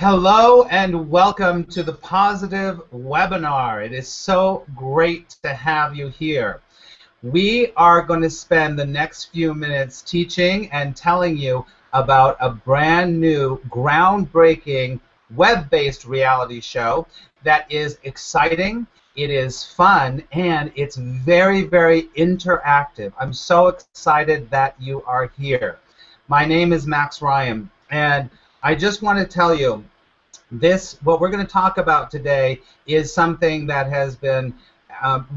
Hello and welcome to the Positive Webinar. It is so great to have you here. We are going to spend the next few minutes teaching and telling you about a brand new, groundbreaking, web-based reality show that is exciting, it is fun, and it's very, very interactive. I'm so excited that you are here. My name is Max Ryan, and I just want to tell you, what we're going to talk about today is something that has been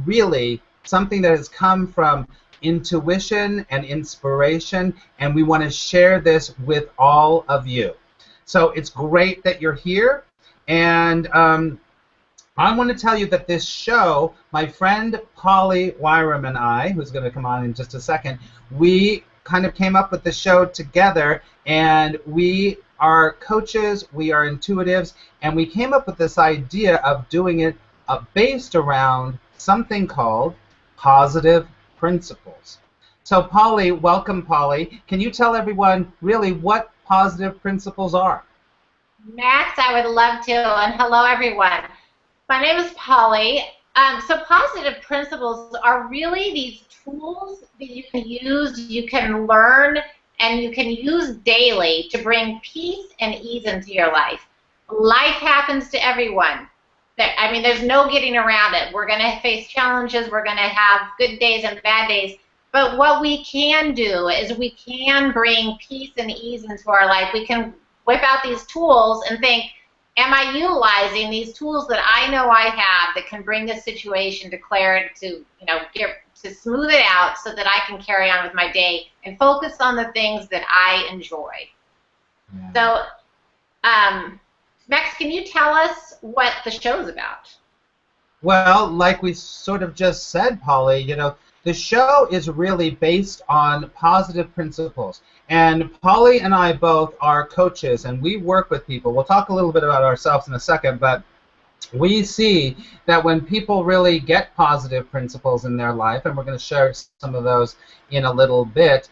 really something that has come from intuition and inspiration, and we want to share this with all of you. So it's great that you're here, and I want to tell you that this show, my friend Polly Wyram and I, who's going to come on in just a second, we kind of came up with the show together, and we are coaches, we are intuitives, and we came up with this idea of doing it based around something called positive principles. So Polly, welcome Polly. Can you tell everyone really what positive principles are? Max, I would love to, and hello everyone. My name is Polly. So positive principles are really these tools that you can use, you can learn, and you can use daily to bring peace and ease into your life. Life happens to everyone. I mean, there's no getting around it. We're going to face challenges. We're going to have good days and bad days. But what we can do is we can bring peace and ease into our life. We can whip out these tools and think, am I utilizing these tools that I know I have that can bring this situation to clarity, to smooth it out so that I can carry on with my day and focus on the things that I enjoy. Yeah. So, Max, can you tell us what the show's about? Well, like we sort of just said, Polly, the show is really based on positive principles. And Polly and I both are coaches, and we work with people. We'll talk a little bit about ourselves in a second, but we see that when people really get positive principles in their life, and we're going to share some of those in a little bit,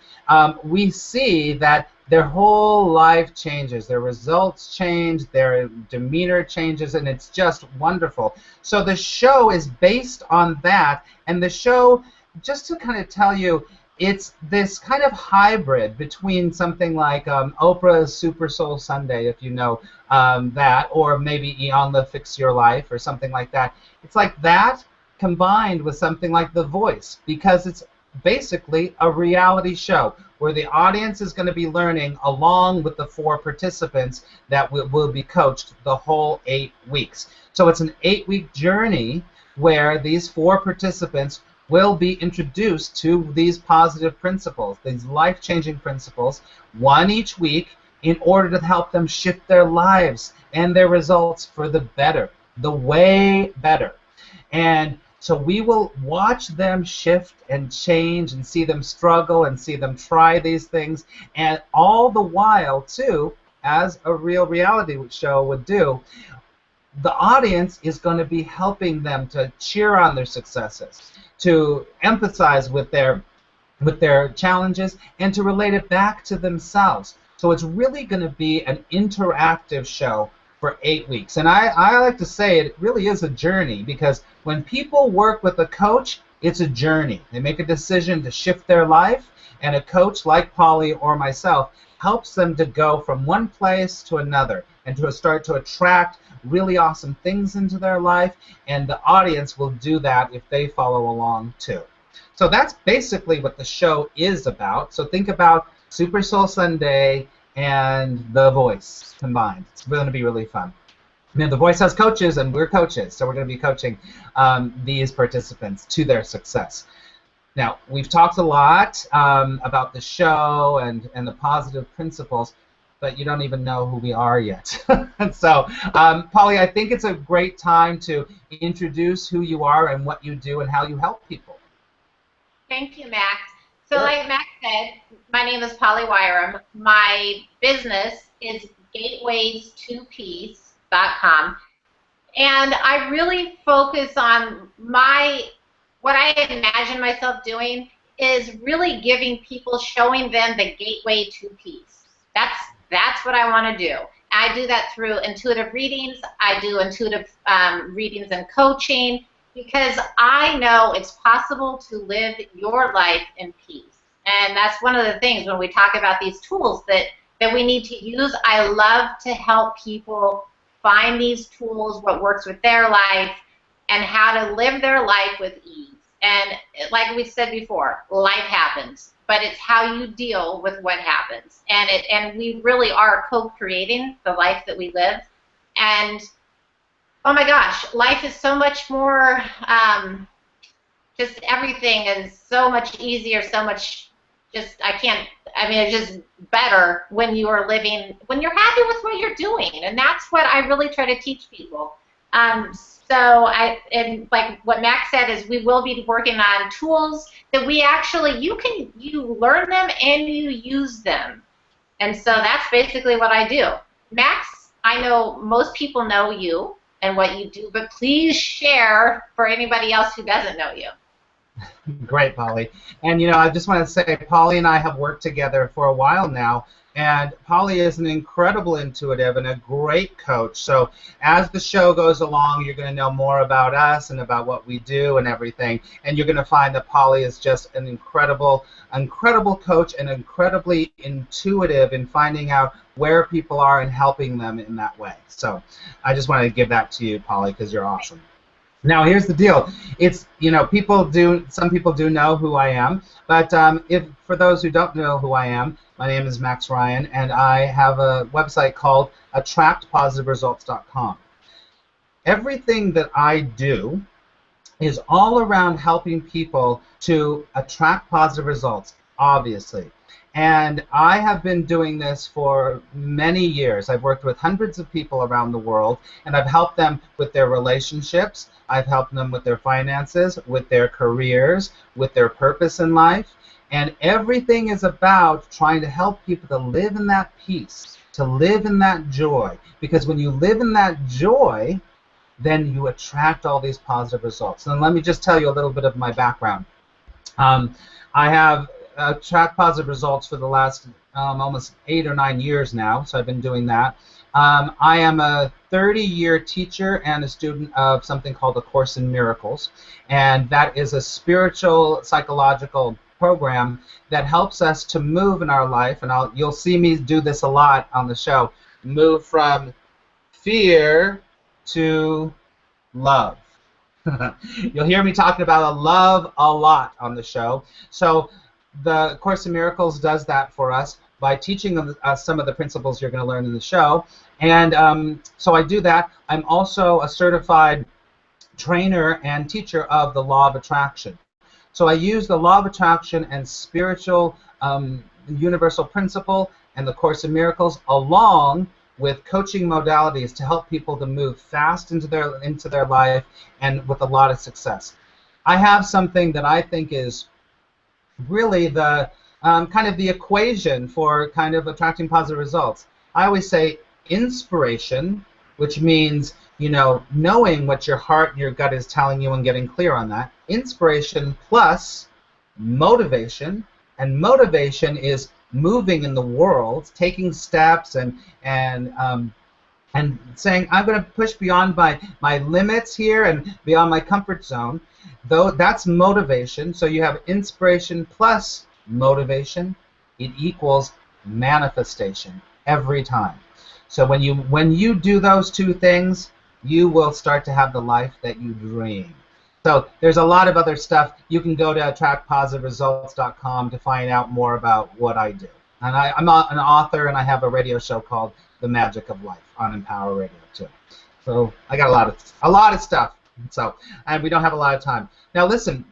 we see that their whole life changes, their results change, their demeanor changes, and it's just wonderful. So the show is based on that, and the show, just to kind of tell you, it's this kind of hybrid between something like Oprah's Super Soul Sunday, if you know that, or maybe Iyanla Fix Your Life or something like that. It's like that combined with something like The Voice, because it's basically a reality show where the audience is going to be learning along with the 4 participants that will be coached the whole 8 weeks. So it's an 8-week journey where these 4 participants will be introduced to these positive principles, these life-changing principles, one each week, in order to help them shift their lives and their results for the better, the way better. And so we will watch them shift and change and see them struggle and see them try these things, and all the while, too, as a real reality show would do, the audience is going to be helping them to cheer on their successes, to empathize with their challenges, and to relate it back to themselves. So it's really going to be an interactive show for 8 weeks. And I like to say it really is a journey, because when people work with a coach, it's a journey. They make a decision to shift their life, and a coach like Polly or myself helps them to go from one place to another and to start to attract really awesome things into their life, and the audience will do that if they follow along too. So that's basically what the show is about. So think about Super Soul Sunday and The Voice combined. It's going to be really fun. I mean, The Voice has coaches, and we're coaches, so we're going to be coaching these participants to their success. Now, we've talked a lot about the show and the positive principles, but you don't even know who we are yet. So, Polly, I think it's a great time to introduce who you are and what you do and how you help people. Thank you, Max. So like Max said, my name is Polly Wyram. My business is gateways2peace.com, and I really focus on what I imagine myself doing is really giving people, showing them the gateway to peace. That's what I want to do. I do that through intuitive readings. I do intuitive readings and coaching because I know it's possible to live your life in peace. And that's one of the things when we talk about these tools that we need to use. I love to help people find these tools, what works with their life, and how to live their life with ease. And like we said before, life happens, but it's how you deal with what happens. And we really are co-creating the life that we live. And oh my gosh, life is so much more, just everything is so much easier, so much it's just better when you are living, when you're happy with what you're doing. And that's what I really try to teach people. And like what Max said is we will be working on tools that we actually, you learn them and you use them. And so that's basically what I do. Max, I know most people know you and what you do, but please share for anybody else who doesn't know you. Great, Polly. And, I just want to say, Polly and I have worked together for a while now, and Polly is an incredible intuitive and a great coach. So as the show goes along, you're going to know more about us and about what we do and everything, and you're going to find that Polly is just an incredible coach and incredibly intuitive in finding out where people are and helping them in that way. So I just wanted to give that to you, Polly, because you're awesome. Now, here's the deal. It's, some people do know who I am, but for those who don't know who I am, my name is Max Ryan, and I have a website called attractpositiveresults.com. Everything that I do is all around helping people to attract positive results, obviously. And I have been doing this for many years. I've worked with hundreds of people around the world, and I've helped them with their relationships. I've helped them with their finances, with their careers, with their purpose in life. And everything is about trying to help people to live in that peace, to live in that joy. Because when you live in that joy, then you attract all these positive results. And let me just tell you a little bit of my background. I have tracked positive results for the last almost 8 or 9 years now, so I've been doing that. I am a 30-year teacher and a student of something called A Course in Miracles, and that is a spiritual psychological program that helps us to move in our life, and you'll see me do this a lot on the show, move from fear to love. You'll hear me talking about love a lot on the show. So the Course in Miracles does that for us by teaching us some of the principles you're going to learn in the show. And so I do that. I'm also a certified trainer and teacher of the Law of Attraction. So I use the Law of Attraction and spiritual universal principle and the Course in Miracles along with coaching modalities to help people to move fast into their life and with a lot of success. I have something that I think is really the kind of the equation for kind of attracting positive results. I always say inspiration, which means, knowing what your heart and your gut is telling you and getting clear on that. Inspiration plus motivation, and motivation is moving in the world, taking steps and saying, I'm going to push beyond my limits here and beyond my comfort zone. Though that's motivation. So you have inspiration plus motivation. It equals manifestation every time. So when you do those two things, you will start to have the life that you dream. So there's a lot of other stuff. You can go to attractpositiveresults.com to find out more about what I do. And I'm an author, and I have a radio show called The Magic of Life on Empower Radio too. So I got a lot of stuff. So, and we don't have a lot of time. Now listen,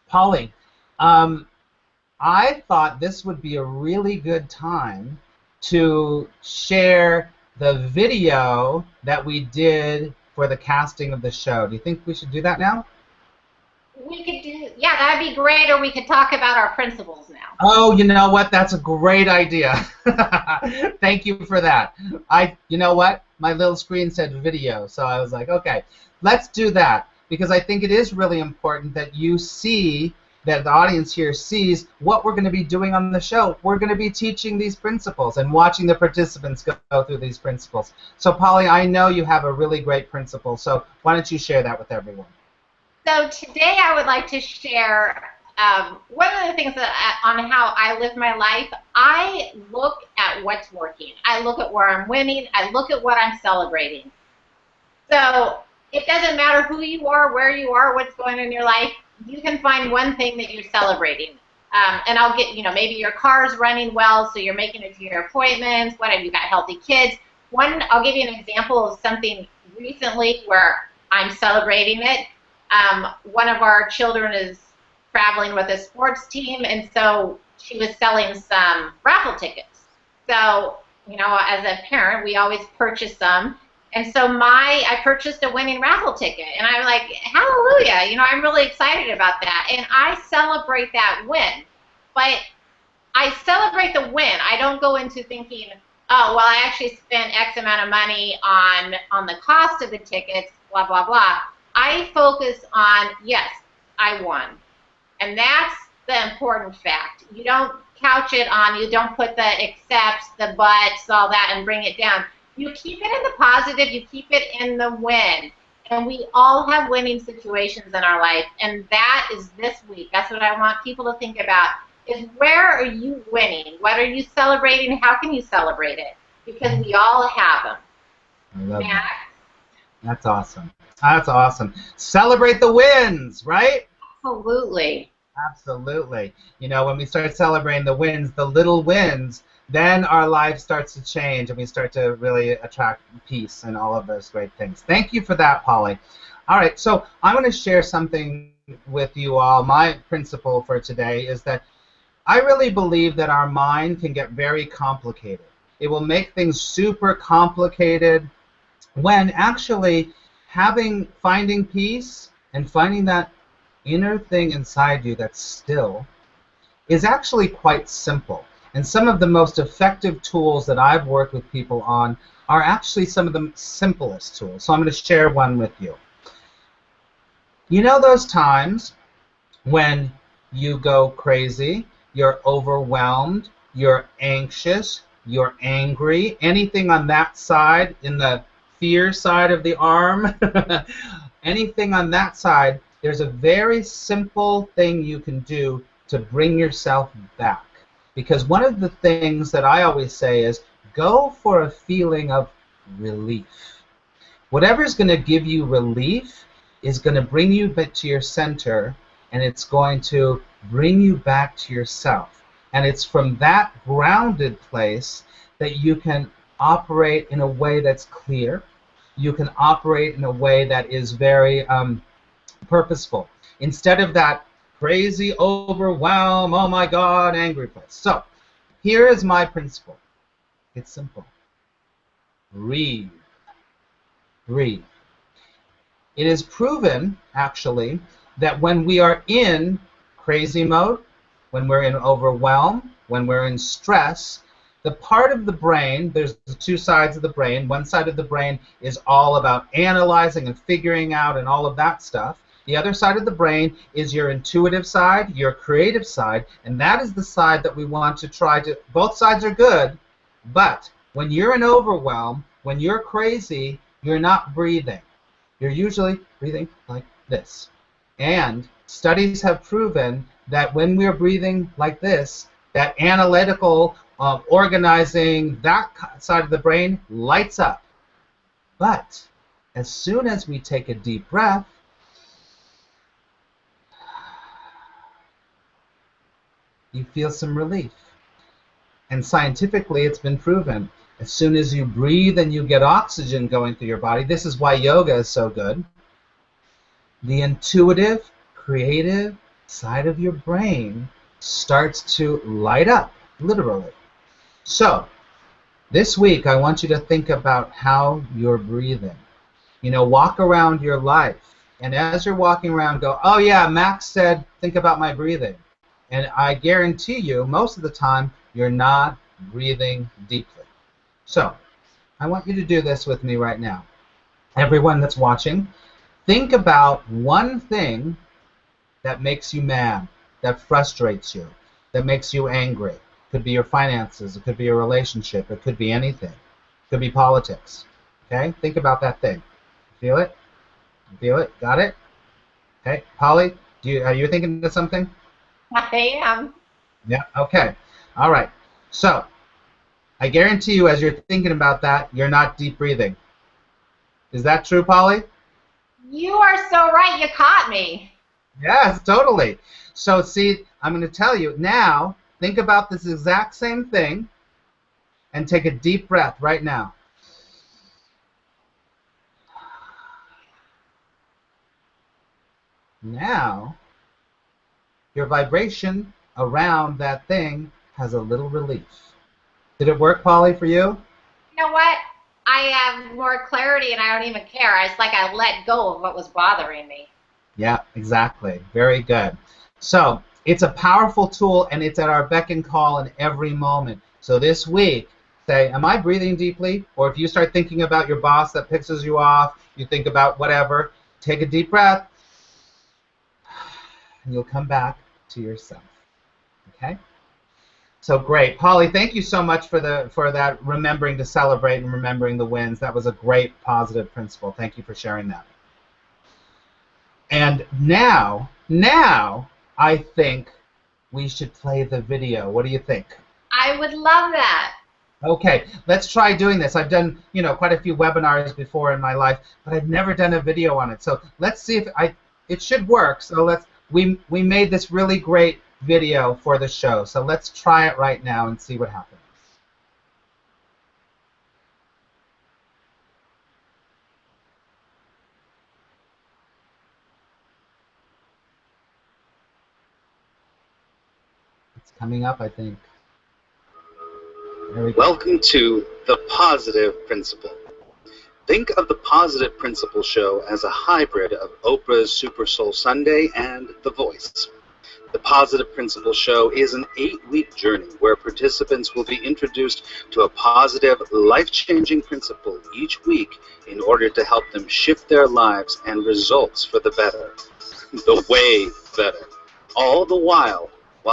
Polly, I thought this would be a really good time to share the video that we did for the casting of the show. Do you think we should do that now? We could do, yeah, that'd be great, or we could talk about our principles now. Oh, you know what? That's a great idea. Thank you for that. You know what? My little screen said video, so I was like, okay, let's do that, because I think it is really important that you see that the audience here sees what we're going to be doing on the show. We're going to be teaching these principles and watching the participants go through these principles. So, Polly, I know you have a really great principle, so why don't you share that with everyone? So today I would like to share one of the things on how I live my life. I look at what's working. I look at where I'm winning. I look at what I'm celebrating. So it doesn't matter who you are, where you are, what's going on in your life. You can find one thing that you're celebrating. And I'll get, maybe your car's running well, so you're making it to your appointments. Whatever, you got healthy kids. I'll give you an example of something recently where I'm celebrating it. One of our children is traveling with a sports team, and so she was selling some raffle tickets. So, as a parent, we always purchase some. And so I purchased a winning raffle ticket, and I'm like, hallelujah, I'm really excited about that. And I celebrate that win. But I celebrate the win. I don't go into thinking, oh, well, I actually spent X amount of money on the cost of the tickets, blah, blah, blah. I focus on, yes, I won. And that's the important fact. You don't couch it on, you don't put the excepts, the buts, all that, and bring it down. You keep it in the positive, you keep it in the win. And we all have winning situations in our life, and that is this week. That's what I want people to think about, is where are you winning? What are you celebrating? How can you celebrate it? Because we all have them. I love that. That's awesome. That's awesome. Celebrate the wins, right? Absolutely. Absolutely. When we start celebrating the wins, the little wins, then our life starts to change and we start to really attract peace and all of those great things. Thank you for that, Polly. All right, so I'm going to share something with you all. My principle for today is that I really believe that our mind can get very complicated. It will make things super complicated when actually finding peace and finding that inner thing inside you that's still is actually quite simple. And some of the most effective tools that I've worked with people on are actually some of the simplest tools. So I'm going to share one with you. Those times when you go crazy, you're overwhelmed, you're anxious, you're angry, anything on that side, in the fear side of the arm, anything on that side, there's a very simple thing you can do to bring yourself back. Because one of the things that I always say is go for a feeling of relief. Whatever's going to give you relief is going to bring you back to your center, and it's going to bring you back to yourself. And it's from that grounded place that you can operate in a way that's clear. You can operate in a way that is very purposeful, instead of that crazy, overwhelm, oh my God, angry place. So here is my principle. It's simple. Breathe. Breathe. It is proven, actually, that when we are in crazy mode, when we're in overwhelm, when we're in stress, the part of the brain, there's the two sides of the brain. One side of the brain is all about analyzing and figuring out and all of that stuff. The other side of the brain is your intuitive side, your creative side, and that is the side that we want to try to, both sides are good, but when you're in overwhelm, when you're crazy, you're not breathing. You're usually breathing like this. And studies have proven that when we're breathing like this, that analytical, organizing, that side of the brain lights up. But as soon as we take a deep breath, you feel some relief. And scientifically, it's been proven. As soon as you breathe and you get oxygen going through your body, this is why yoga is so good, the intuitive, creative side of your brain starts to light up, literally. So, this week, I want you to think about how you're breathing. Walk around your life. And as you're walking around, go, oh yeah, Max said, think about my breathing. And I guarantee you, most of the time, you're not breathing deeply. So, I want you to do this with me right now. Everyone that's watching, think about one thing that makes you mad, that frustrates you, that makes you angry. It could be your finances. It could be your relationship. It could be anything. It could be politics. Okay? Think about that thing. Feel it? Feel it? Got it? Okay. Polly, are you thinking of something? I am. Yeah. Okay. All right. So, I guarantee you, as you're thinking about that, you're not deep breathing. Is that true, Polly? You are so right. You caught me. Yes, totally. So, see, I'm going to tell you now, think about this exact same thing and take a deep breath right now. Now, your vibration around that thing has a little relief. Did it work, Polly, for you? You know what? I have more clarity and I don't even care. It's like I let go of what was bothering me. Yeah, exactly. Very good. So it's a powerful tool, and it's at our beck and call in every moment. So this week, say, am I breathing deeply? Or if you start thinking about your boss that pisses you off, you think about whatever, take a deep breath, and you'll come back to yourself. Okay? So great. Polly, thank you so much for that remembering to celebrate and remembering the wins. That was a great positive principle. Thank you for sharing that. And now, I think we should play the video. What do you think? I would love that. Okay, let's try doing this. I've done, quite a few webinars before in my life, but I've never done a video on it. So let's see if it should work. So we made this really great video for the show. So let's try it right now and see what happens. It's coming up, I think. There we go. Welcome to The Positive Principle. Think of The Positive Principle show as a hybrid of Oprah's Super Soul Sunday and The Voice. The Positive Principle show is an 8-week journey where participants will be introduced to a positive, life-changing principle each week in order to help them shift their lives and results for the better. The way better. All the while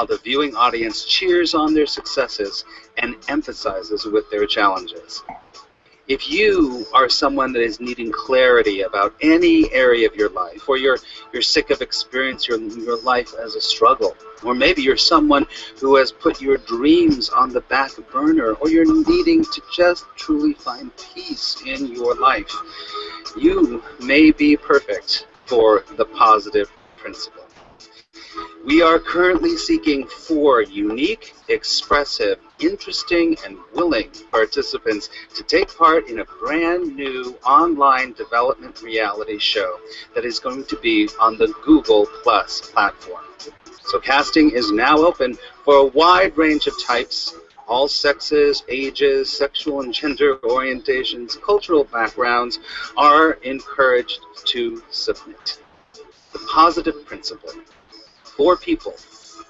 the viewing audience cheers on their successes and emphasizes with their challenges. If you are someone that is needing clarity about any area of your life, or you're sick of experiencing your life as a struggle, or maybe you're someone who has put your dreams on the back burner, or you're needing to just truly find peace in your life, you may be perfect for the Positive Principle. We are currently seeking 4 unique, expressive, interesting, and willing participants to take part in a brand new online development reality show that is going to be on the Google Plus platform. So casting is now open for a wide range of types, all sexes, ages, sexual and gender orientations, cultural backgrounds are encouraged to submit. The Positive Principle. 4 people,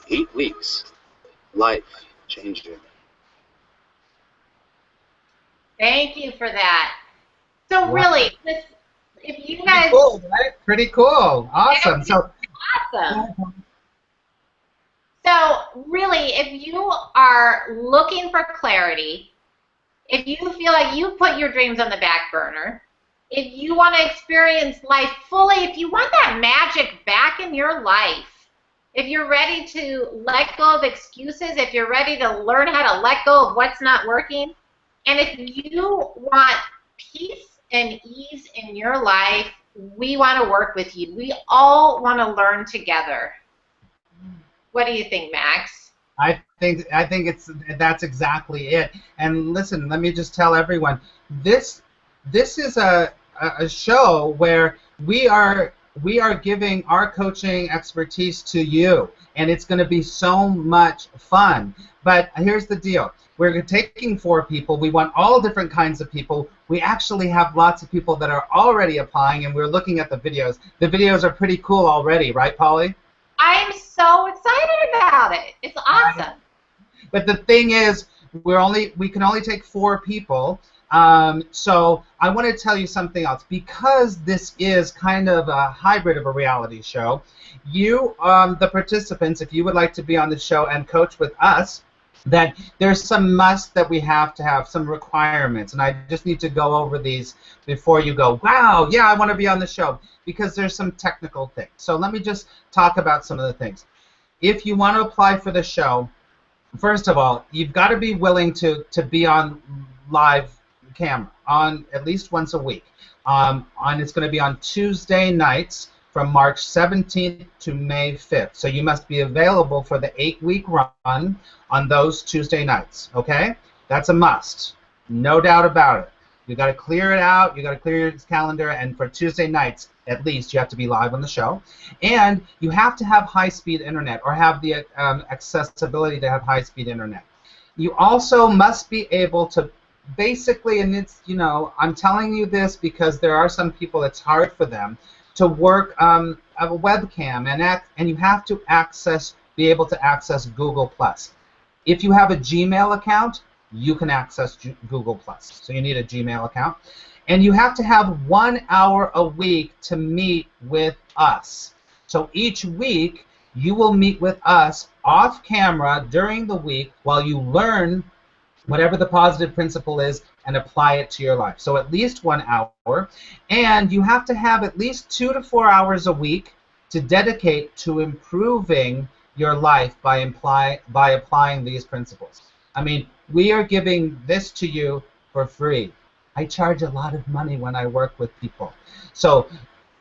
8 weeks, life changing. Thank you for that. So Wow. really, if you guys... Pretty cool, right? Pretty cool. Awesome. Awesome. So really, if you are looking for clarity, if you feel like you put your dreams on the back burner, if you want to experience life fully, if you want that magic back in your life, if you're ready to let go of excuses, if you're ready to learn how to let go of what's not working, and if you want peace and ease in your life, we want to work with you. We all want to learn together. What do you think, Max? I think that's exactly it. And listen, let me just tell everyone, this is a show where we are giving our coaching expertise to you, and it's going to be so much fun. But here's the deal. We're taking 4 people. We want all different kinds of people. We actually have lots of people that are already applying, and we're looking at the videos. The videos are pretty cool already, right, Polly? I'm so excited about it. It's awesome. But the thing is, we can only take 4 people. So I want to tell you something else. Because this is kind of a hybrid of a reality show, you, the participants, if you would like to be on the show and coach with us, that there's some must that we have to have, some requirements, and I just need to go over these before you go, wow, yeah, I want to be on the show, because there's some technical things. So let me just talk about some of the things. If you want to apply for the show, first of all, you've got to be willing to be on live camera on at least once a week. It's going to be on Tuesday nights from March 17th to May 5th. So you must be available for the 8-week run on those Tuesday nights, okay? That's a must, no doubt about it. You got to clear it out, you got to clear your calendar, and for Tuesday nights, at least, you have to be live on the show. And you have to have high-speed internet, or have the accessibility to have high-speed internet. You also must be able to basically, and it's, you know, I'm telling you this because there are some people it's hard for them to work a webcam, and you have to be able to access Google+. If you have a Gmail account, you can access Google+. So you need a Gmail account. And you have to have 1 hour a week to meet with us. So each week, you will meet with us off camera during the week while you learn whatever the positive principle is and apply it to your life. So at least 1 hour. And you have to have at least 2 to 4 hours a week to dedicate to improving your life by applying these principles. I mean, we are giving this to you for free. I charge a lot of money when I work with people. So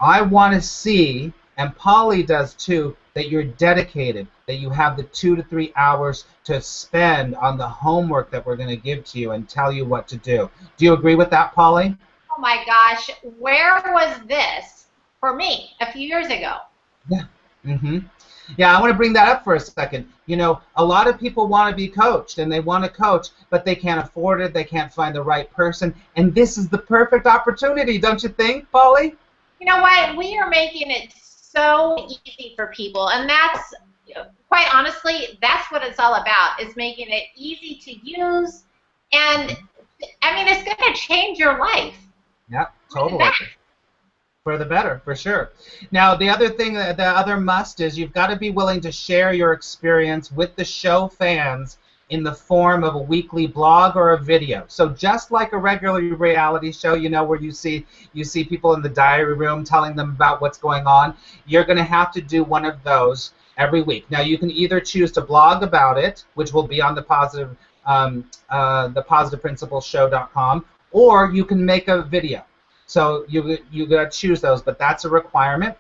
I want to see, and Polly does too, that you're dedicated, that you have the 2 to 3 hours to spend on the homework that we're going to give to you and tell you what to do. Do you agree with that, Polly? Oh my gosh, where was this for me a few years ago? Yeah. Yeah, I want to bring that up for a second. You know, a lot of people want to be coached, and they want to coach, but they can't afford it, they can't find the right person, and this is the perfect opportunity, don't you think, Polly? You know what? We are making it so easy for people, and that's, quite honestly, that's what it's all about, is making it easy to use, and, I mean, it's going to change your life. Yeah, totally. For the better, for sure. Now, the other thing, the other must is you've got to be willing to share your experience with the show fans in the form of a weekly blog or a video. So just like a regular reality show, you know, where you see people in the diary room telling them about what's going on, you're going to have to do one of those every week. Now, you can either choose to blog about it, which will be on the positiveprincipleshow.com, or you can make a video. So you got to choose those, but that's a requirement.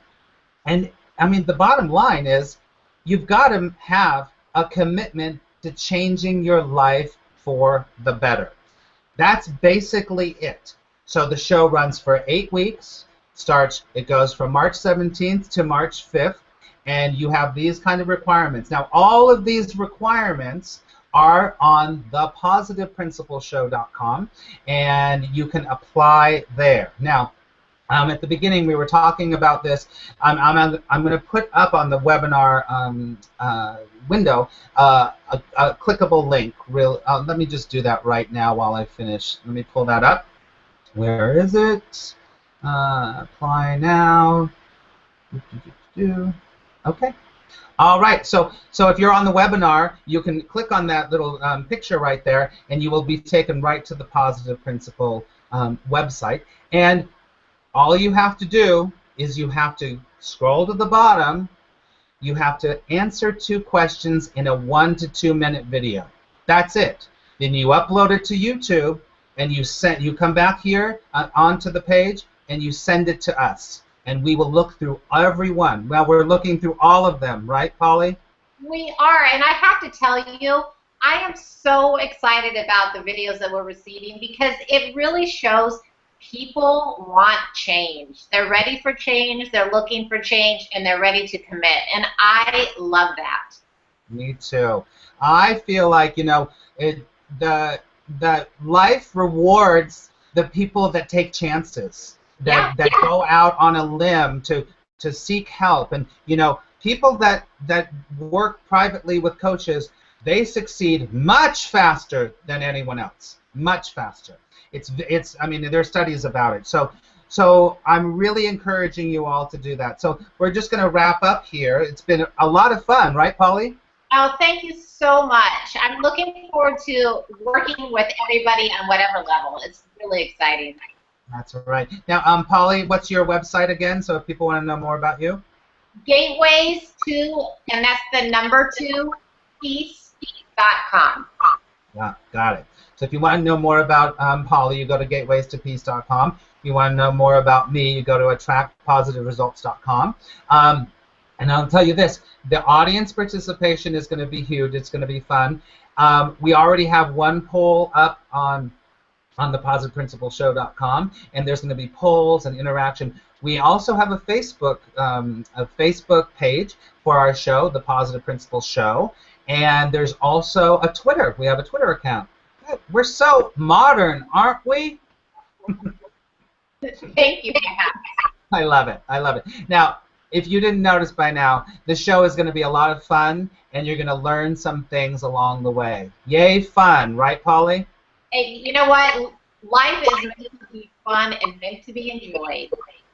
And I mean, the bottom line is you've got to have a commitment to changing your life for the better. That's basically it. So the show runs for 8 weeks. It goes from March 17th to March 5th, and you have these kind of requirements. Now, all of these requirements are on thepositiveprincipleshow.com, and you can apply there. Now, at the beginning we were talking about this. I'm going to put up on the webinar window a clickable link. Let me just do that right now while I finish. Let me pull that up. Where is it? Apply now. Okay. All right, so if you're on the webinar, you can click on that little picture right there, and you will be taken right to the Positive Principle website. And all you have to do is you have to scroll to the bottom. You have to answer 2 questions in a 1 to 2 minute video. That's it. Then you upload it to YouTube, and you come back here onto the page, and you send it to us. And we will look through every one. Well, we're looking through all of them, right, Polly? We are, and I have to tell you, I am so excited about the videos that we're receiving because it really shows people want change. They're ready for change, they're looking for change, and they're ready to commit. And I love that. Me too. I feel like, you know, that life rewards the people that take chances. That go out on a limb to seek help. And you know, people that work privately with coaches, they succeed much faster than anyone else. Much faster. I mean, there are studies about it. So I'm really encouraging you all to do that. So we're just going to wrap up here. It's been a lot of fun, right, Polly? Oh, thank you so much. I'm looking forward to working with everybody on whatever level. It's really exciting. That's right. Now, Polly, what's your website again, so if people want to know more about you? Gateways to, and that's the number 2, peace.com. Yeah, got it. So if you want to know more about Polly, you go to gateways2peace.com. If you want to know more about me, you go to attractpositiveresults.com. And I'll tell you this, the audience participation is going to be huge. It's going to be fun. We already have one poll up on thepositiveprincipleshow.com, and there's going to be polls and interaction. We also have a Facebook page for our show, The Positive Principles Show, and there's also a Twitter. We have a Twitter account. We're so modern, aren't we? Thank you. I love it. I love it. Now, if you didn't notice by now, the show is going to be a lot of fun, and you're going to learn some things along the way. Yay, fun, right, Polly? Hey, you know what? Life is meant to be fun and meant to be enjoyed.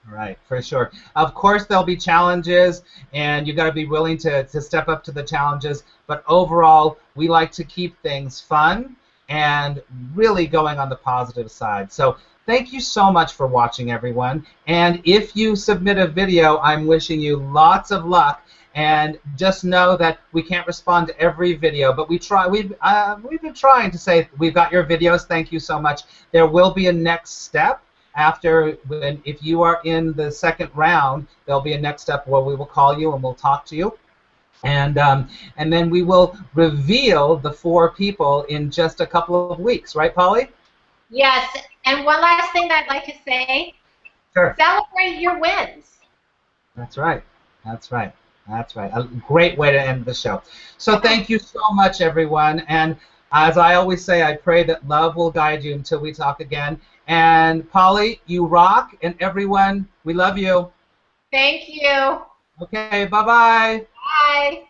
Right, for sure. Of course, there'll be challenges, and you got to be willing to step up to the challenges. But overall, we like to keep things fun and really going on the positive side. So thank you so much for watching, everyone. And if you submit a video, I'm wishing you lots of luck. And just know that we can't respond to every video, but we try. We've been trying to say we've got your videos. Thank you so much. There will be a next step after. If you are in the second round, there'll be a next step where we will call you and we'll talk to you. And then we will reveal the 4 people in just a couple of weeks, right, Polly? Yes, and one last thing that I'd like to say. Sure. Celebrate your wins. That's right. That's right. That's right. A great way to end the show. So thank you so much, everyone. And as I always say, I pray that love will guide you until we talk again. And Polly, you rock. And everyone, we love you. Thank you. Okay, bye-bye. Bye.